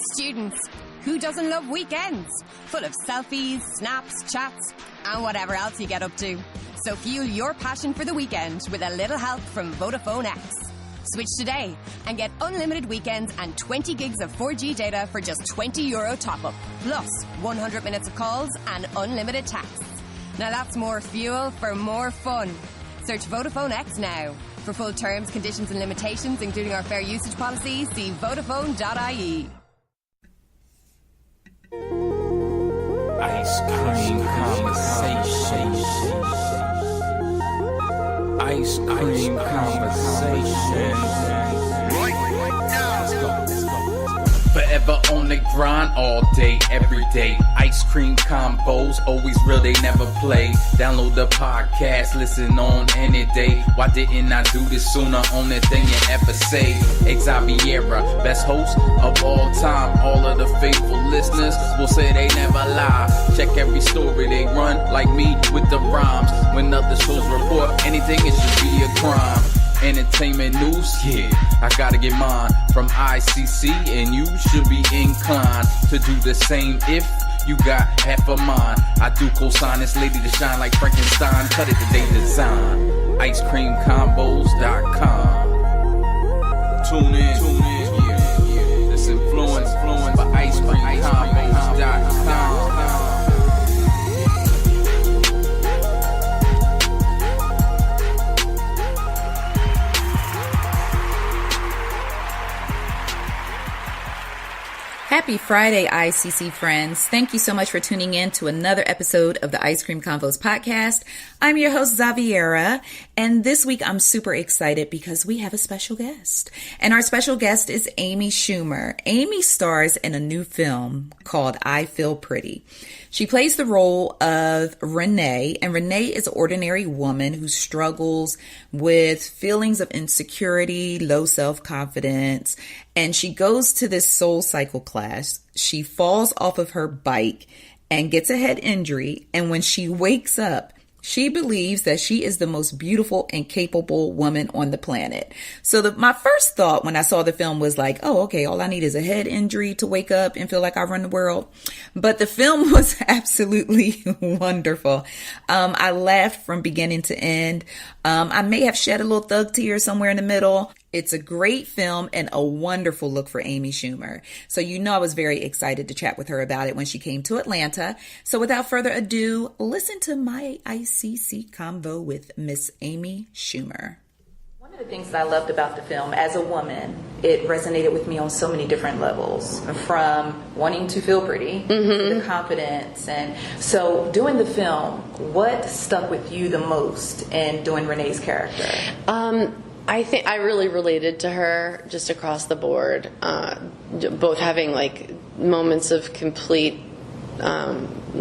Students, who doesn't love weekends? Full of selfies, snaps, chats, and whatever else you get up to. So fuel your passion for the weekend with a little help from Vodafone X. Switch today and get unlimited weekends and 20 gigs of 4G data for just €20 top-up. Plus 100 minutes of calls and unlimited texts. Now that's more fuel for more fun. Search Vodafone X now. For full terms, conditions and limitations, including our fair usage policy, see Vodafone.ie. Ice cream conversation. Ice cream conversation. Let's go. Forever on the grind all day, every day. Ice cream combos, always real, they never play. Download the podcast, listen on any day. Why didn't I do this sooner? Only thing you ever say. Xaviera, best host of all time. All of the faithful listeners will say they never lie. Check every story they run, like me with the rhymes. When other shows report anything, it should be a crime. Entertainment news, yeah, I gotta get mine from ICC, and you should be inclined to do the same if you got half a mind. I do co-sign this lady to shine like Frankenstein. Cut it the day design. ice-cream-convos.com. Tune in, yeah. This influence by ice-cream-convos.com. Happy Friday, ICC friends. Thank you so much for tuning in to another episode of the Ice Cream Convos podcast. I'm your host, Xaviera, and this week I'm super excited because we have a special guest. And our special guest is Amy Schumer. Amy stars in a new film called I Feel Pretty. She plays the role of Renee, and Renee is an ordinary woman who struggles with feelings of insecurity, low self-confidence, and she goes to this Soul Cycle class. She falls off of her bike and gets a head injury, and when she wakes up, she believes that she is the most beautiful and capable woman on the planet. So my first thought when I saw the film was like, oh, okay, all I need is a head injury to wake up and feel like I run the world. But the film was absolutely wonderful. I laughed from beginning to end. I may have shed a little thug tear somewhere in the middle. It's a great film and a wonderful look for Amy Schumer. So I was very excited to chat with her about it when she came to Atlanta. So without further ado, listen to my ICC convo with Miss Amy Schumer. One of the things that I loved about the film, as a woman, it resonated with me on so many different levels, from wanting to feel pretty, to the confidence. And so doing the film, what stuck with you the most in doing Renee's character? I think I really related to her just across the board, both having like moments of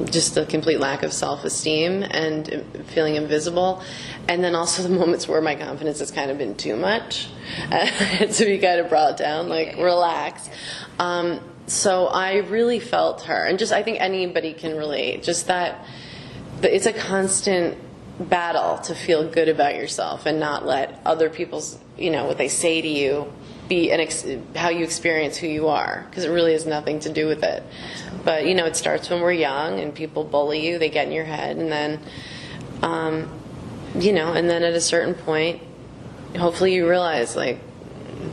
just a complete lack of self-esteem and feeling invisible, and then also the moments where my confidence has kind of been too much, to be kind of brought down, like relax. So I really felt her, and just I think anybody can relate. Just that it's a constant battle to feel good about yourself and not let other people's, what they say to you be how you experience who you are, because it really has nothing to do with it. But it starts when we're young and people bully you, they get in your head, and then and then at a certain point hopefully you realize, like,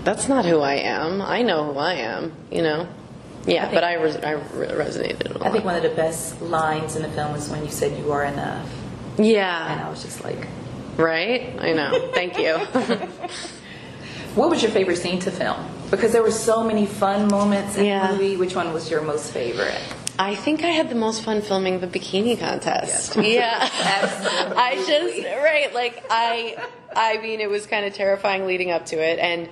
that's not who I am. I know who I am, Yeah, but I resonated a lot. I think one of the best lines in the film was when you said you are enough. Yeah. And I was just like... Right? I know. Thank you. What was your favorite scene to film? Because there were so many fun moments in the movie. Which one was your most favorite? I think I had the most fun filming the bikini contest. Yes. Yeah. Absolutely. I mean, it was kind of terrifying leading up to it. And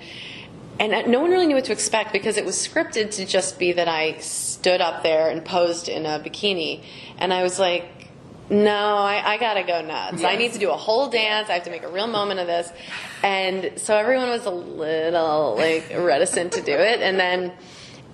no one really knew what to expect, because it was scripted to just be that I stood up there and posed in a bikini. And I was like, no, I gotta go nuts. Yes. I need to do a whole dance. I have to make a real moment of this. And so everyone was a little reticent to do it. And then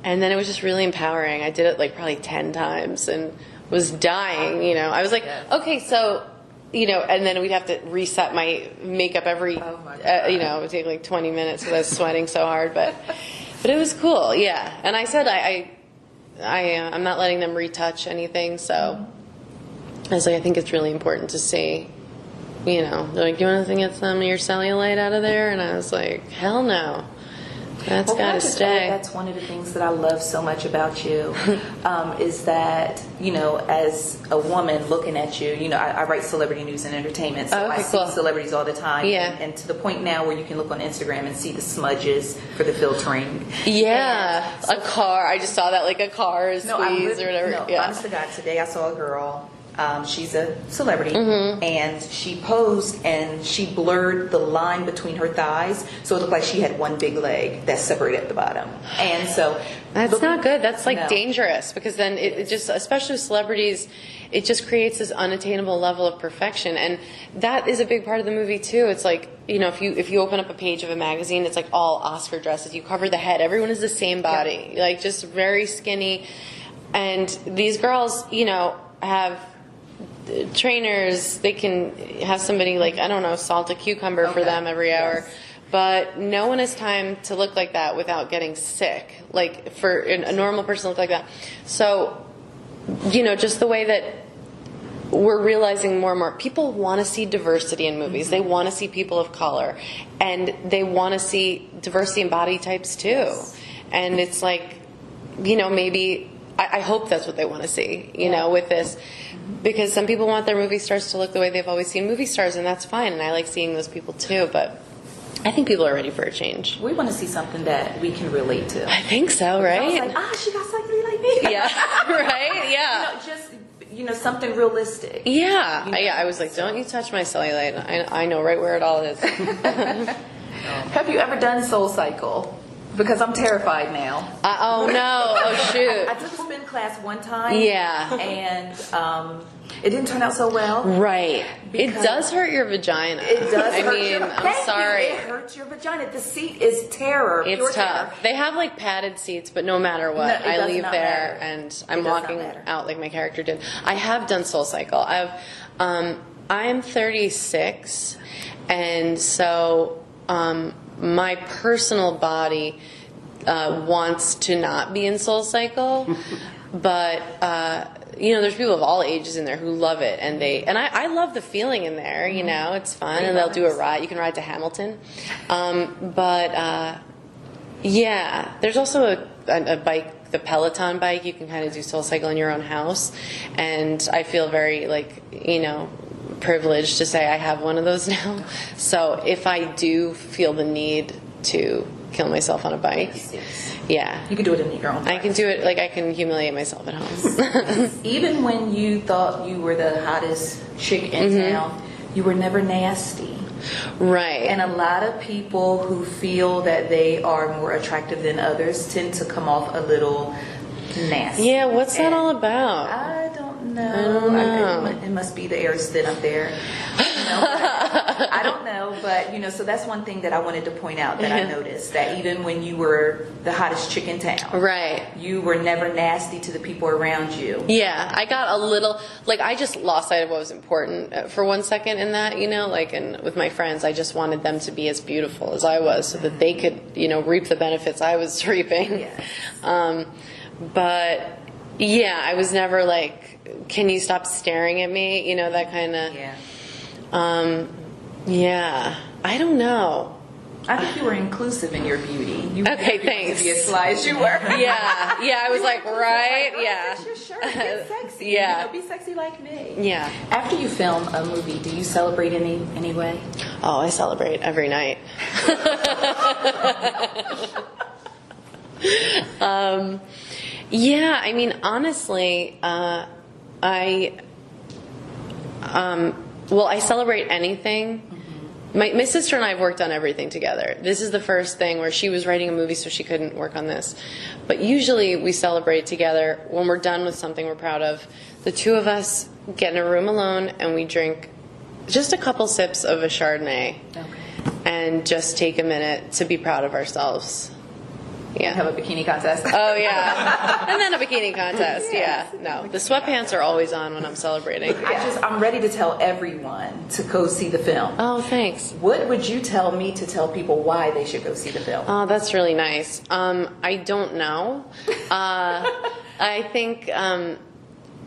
it was just really empowering. I did it probably 10 times and was dying, I was like, okay, so, and then we'd have to reset my makeup every, it would take 20 minutes because I was sweating so hard. But But it was cool, yeah. And I said I'm not letting them retouch anything, so I was like, I think it's really important to see, you know, they're like, you want to get some of your cellulite out of there? And I was like, hell no. That's got to stay. That's one of the things that I love so much about you, is that, you know, as a woman looking at you, you know, I write celebrity news and entertainment, so I see celebrities all the time. Yeah. And to the point now where you can look on Instagram and see the smudges for the filtering. Yeah. A car. I just saw that, like a car squeeze or whatever. No, yeah. honest to God, today I saw a girl. She's a celebrity, and she posed and she blurred the line between her thighs, so it looked like she had one big leg that's separated at the bottom. And so that's not good. That's like dangerous, because then it just, especially with celebrities, it just creates this unattainable level of perfection. And that is a big part of the movie too. It's like, you know, if you open up a page of a magazine, it's like all Oscar dresses. You cover the head. Everyone is the same body, like just very skinny. And these girls, you know, have trainers. They can have somebody, like, I don't know, salt a cucumber for them every hour. But no one has time to look like that without getting sick, like for a normal person to look like that. So, you know, just the way that we're realizing more and more, people want to see diversity in movies. They want to see people of color, and they want to see diversity in body types too. And it's like, you know, maybe I hope that's what they want to see, you know, with this. Because some people want their movie stars to look the way they've always seen movie stars, and that's fine, and I like seeing those people too, but I think people are ready for a change. We want to see something that we can relate to. I think so, right? I was like, she got something like me. Yeah, right? Yeah. You know, just, you know, something realistic. Yeah. You know? Yeah, I was like, don't you touch my cellulite. I know right where it all is. Have you ever done Soul Cycle? Because I'm terrified now. Oh, no. Oh, shoot. I took a spin class one time. Yeah. And it didn't turn out so well. Right. It does hurt your vagina. It does hurt your I'm sorry. It hurts your vagina. The seat is terror. It's tough. Terror. They have like padded seats, but no matter what, I leave there and I'm walking out like my character did. I have done Soul Cycle. I'm 36, and so my personal body wants to not be in Soul Cycle, but you know, there's people of all ages in there who love it, and I love the feeling in there. You know, it's fun, and they'll do a ride. You can ride to Hamilton, but yeah, there's also a bike, the Peloton bike. You can kind of do Soul Cycle in your own house, and I feel very, like, you know, privileged to say I have one of those now. So if I do feel the need to kill myself on a bike, yeah, you can do it in your own bike. I can do it. Like, I can humiliate myself at home. Even when you thought you were the hottest chick in town, you were never nasty. Right. And a lot of people who feel that they are more attractive than others tend to come off a little nasty. Yeah, what's that all about? I don't know. It must be the air is thin up there. I don't know, but, you know, so that's one thing that I wanted to point out that I noticed, that even when you were the hottest chick in town, right, you were never nasty to the people around you. Yeah, I got a little, like, I just lost sight of what was important for 1 second in that, you know, like, and with my friends, I just wanted them to be as beautiful as I was so that they could, you know, reap the benefits I was reaping. Yes. But yeah, I was never like, can you stop staring at me? You know, that kind of. Yeah. Yeah. I don't know. I think you were inclusive in your beauty. Okay, thanks. To be as sly as you were. Yeah. I was like, right? Yeah. Fix your shirt. Get sexy. Yeah. You know, be sexy like me. Yeah. After you film a movie, do you celebrate any way? Oh, I celebrate every night. Yeah, I mean, honestly, I celebrate anything. My sister and I have worked on everything together. This is the first thing where she was writing a movie, so she couldn't work on this. But usually we celebrate together when we're done with something we're proud of. The two of us get in a room alone and we drink just a couple sips of a Chardonnay and just take a minute to be proud of ourselves. Yeah. Have a bikini contest. Oh, yeah. And then a bikini contest. Yes. Yeah. No, the sweatpants are always on when I'm celebrating. I'm ready to tell everyone to go see the film. Oh, thanks. What would you tell me to tell people why they should go see the film? Oh, that's really nice. I don't know. I think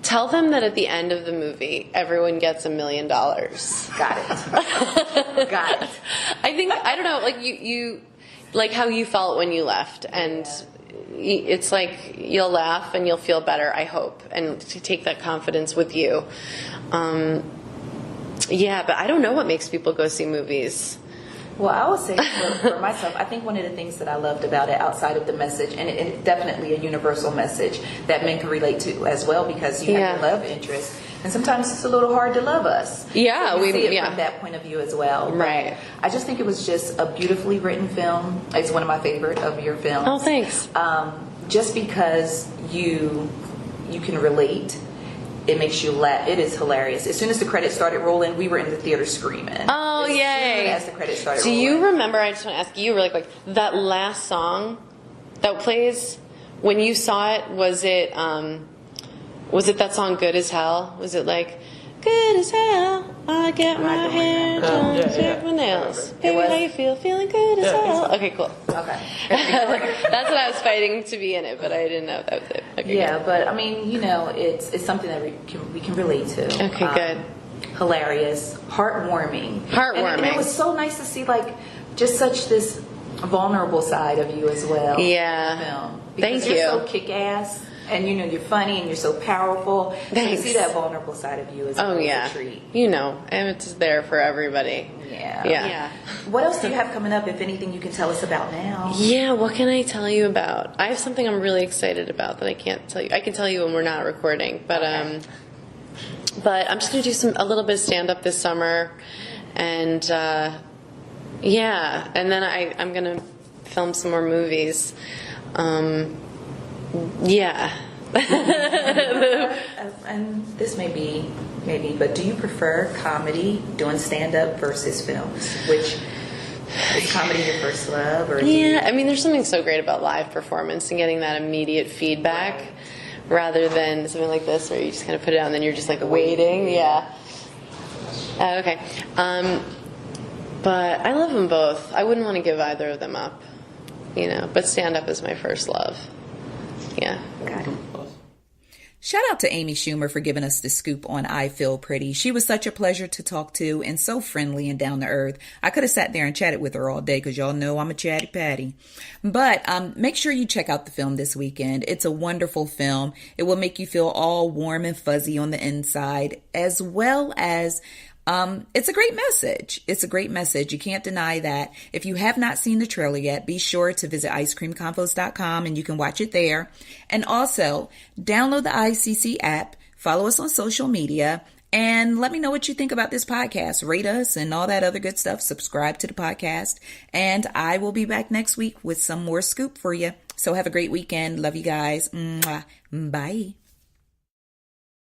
tell them that at the end of the movie, everyone gets $1 million. Got it. Got it. I think, I don't know, like you like how you felt when you left, and it's like you'll laugh and you'll feel better, I hope, and to take that confidence with you. Yeah, but I don't know what makes people go see movies. Well, I would say for myself, I think one of the things that I loved about it, outside of the message, and it's definitely a universal message that men can relate to as well, because you have your love interest, and sometimes it's a little hard to love us. Yeah, so we see it from that point of view as well. Right. But I just think it was just a beautifully written film. It's one of my favorite of your films. Oh, thanks. Just because you can relate. It makes you laugh. It is hilarious. As soon as the credits started rolling, we were in the theater screaming. Oh, yay. As the credits started rolling. Do you remember, I just want to ask you really quick, that last song that plays, when you saw it, was it that song Good as Hell? Was it like, good as hell, I get my hair done, check my nails. Baby, how you feel? Feeling good as hell. Okay, cool. Okay. That's what I was fighting to be in it, but I didn't know if that was it. Okay, yeah, good. but I mean, it's something that we can relate to. Okay, good. Hilarious, heartwarming. And it was so nice to see just such this vulnerable side of you as well. Yeah. In the film. Thank you're you. So kick-ass. And you're funny and you're so powerful. Thanks. So you see that vulnerable side of you as well. Oh, yeah. A treat. And it's there for everybody. Yeah. What else do you have coming up, if anything you can tell us about now? Yeah, what can I tell you about? I have something I'm really excited about that I can't tell you. I can tell you when we're not recording, but but I'm just going to do a little bit of stand-up this summer, and and then I'm going to film some more movies. Yeah. And this may be, but do you prefer comedy, doing stand-up, versus films? Which is comedy your first love? Or I mean, there's something so great about live performance and getting that immediate feedback, rather than something like this where you just kind of put it out and then you're just like waiting. Yeah. Okay. But I love them both. I wouldn't want to give either of them up, but stand-up is my first love. Yeah. Got it. Shout out to Amy Schumer for giving us the scoop on I Feel Pretty. She was such a pleasure to talk to and so friendly and down to earth. I could have sat there and chatted with her all day because y'all know I'm a chatty patty. But make sure you check out the film this weekend. It's a wonderful film. It will make you feel all warm and fuzzy on the inside, as well as it's a great message. It's a great message. You can't deny that. If you have not seen the trailer yet, be sure to visit ice-cream-convos.com and you can watch it there. And also, download the ICC app, follow us on social media, and let me know what you think about this podcast. Rate us and all that other good stuff. Subscribe to the podcast. And I will be back next week with some more scoop for you. So have a great weekend. Love you guys. Mwah. Bye.